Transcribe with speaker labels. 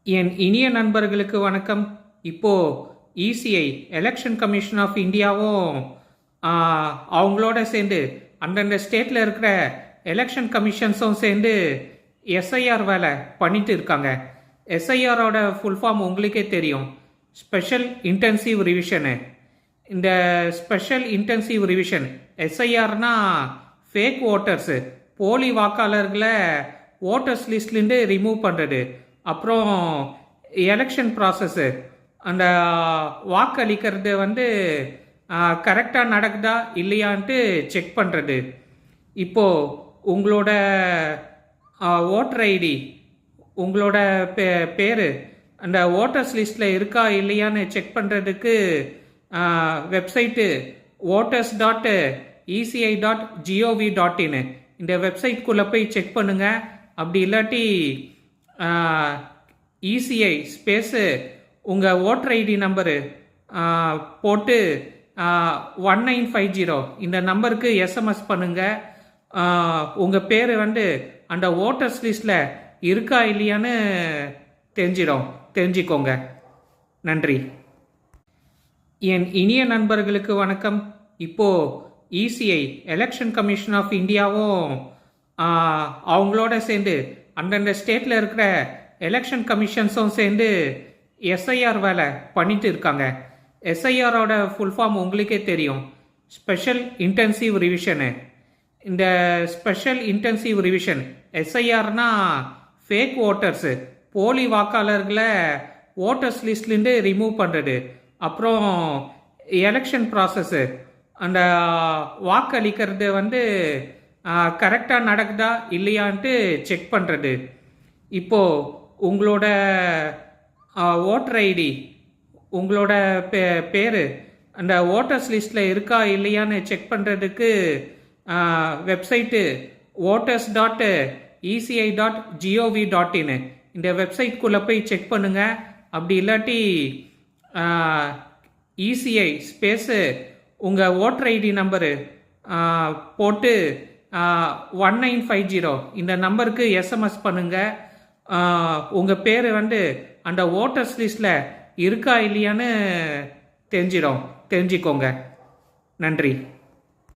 Speaker 1: என் இனிய நண்பர்களுக்கு வணக்கம். இப்போ இசிஐ எலெக்ஷன் கமிஷன் ஆஃப் இந்தியாவும் அவங்களோட சேர்ந்து அந்தந்த ஸ்டேட்டில் இருக்கிற எலெக்ஷன் கமிஷன்ஸும் சேர்ந்து எஸ்ஐஆர் வேலை பண்ணிட்டு இருக்காங்க. எஸ்ஐஆரோட ஃபுல் ஃபார்ம் உங்களுக்கே தெரியும், ஸ்பெஷல் இன்டென்சிவ் ரிவிஷனு. இந்த ஸ்பெஷல் இன்டென்சிவ் ரிவிஷன் எஸ்ஐஆர்னா ஃபேக் ஓட்டர்ஸு, போலி வாக்காளர்களை ஓட்டர்ஸ் லிஸ்ட்லேருந்து ரிமூவ் பண்ணுறது. அப்புறம் எலெக்ஷன் ப்ராசஸ்ஸு, அந்த வாக்களிக்கிறது கரெக்டாக நடக்குதா இல்லையான்ட்டு செக் பண்ணுறது. இப்போது உங்களோட ஓட்டர் ஐடி, உங்களோட பேர் அந்த ஓட்டர்ஸ் லிஸ்ட்டில் இருக்கா இல்லையான்னு செக் பண்ணுறதுக்கு வெப்சைட்டு voters.eci.gov.in இந்த வெப்சைட்குள்ளே போய் செக் பண்ணுங்கள். அப்படி இல்லாட்டி இசிஐ ஸ்பேஸு உங்கள் ஓட்டர் ஐடி நம்பரு போட்டு 1950 இந்த நம்பருக்கு எஸ்எம்எஸ் பண்ணுங்கள். உங்கள் பேர் அந்த ஓட்டர்ஸ் லிஸ்டில் இருக்கா இல்லையான்னு தெரிஞ்சுக்கோங்க. நன்றி. என் இனிய நண்பர்களுக்கு வணக்கம். இப்போது இசிஐ எலெக்ஷன் கமிஷன் ஆஃப் இந்தியாவும் அவங்களோட சேர்ந்து அந்தந்த ஸ்டேட்டில் இருக்கிற எலெக்ஷன் கமிஷன்ஸும் சேர்ந்து எஸ்ஐஆர் வேலை பண்ணிட்டு இருக்காங்க. எஸ்ஐஆரோட ஃபுல் ஃபார்ம் உங்களுக்கே தெரியும், ஸ்பெஷல் இன்டென்சிவ் ரிவிஷனு. இந்த ஸ்பெஷல் இன்டென்சிவ் ரிவிஷன் எஸ்ஐஆர்னா ஃபேக் ஓட்டர்ஸு, போலி வாக்காளர்களை ஓட்டர்ஸ் லிஸ்ட்லேருந்து ரிமூவ் பண்ணுறது. அப்புறம் எலெக்ஷன் ப்ராசஸ்ஸு, அந்த வாக்களிக்கிறது கரெக்டாக நடக்குதா இல்லையான்ட்டு செக் பண்ணுறது. இப்போது உங்களோட ஓட்டர் ஐடி, உங்களோட பேர் அந்த ஓட்டர்ஸ் லிஸ்ட்டில் இருக்கா இல்லையான்னு செக் பண்ணுறதுக்கு வெப்சைட்டு voters.eci.gov.in இந்த வெப்சைட்குள்ளே போய் செக் பண்ணுங்கள். அப்படி இல்லாட்டி இசிஐ ஸ்பேஸு உங்கள் ஓட்டர் ஐடி நம்பரு போட்டு 1950 இந்த நம்பருக்கு எஸ்எம்எஸ் பண்ணுங்கள். உங்கள் பேர் அந்த ஓட்டர்ஸ் லிஸ்டில் இருக்கா இல்லையான்னு தெரிஞ்சுக்கோங்க. நன்றி.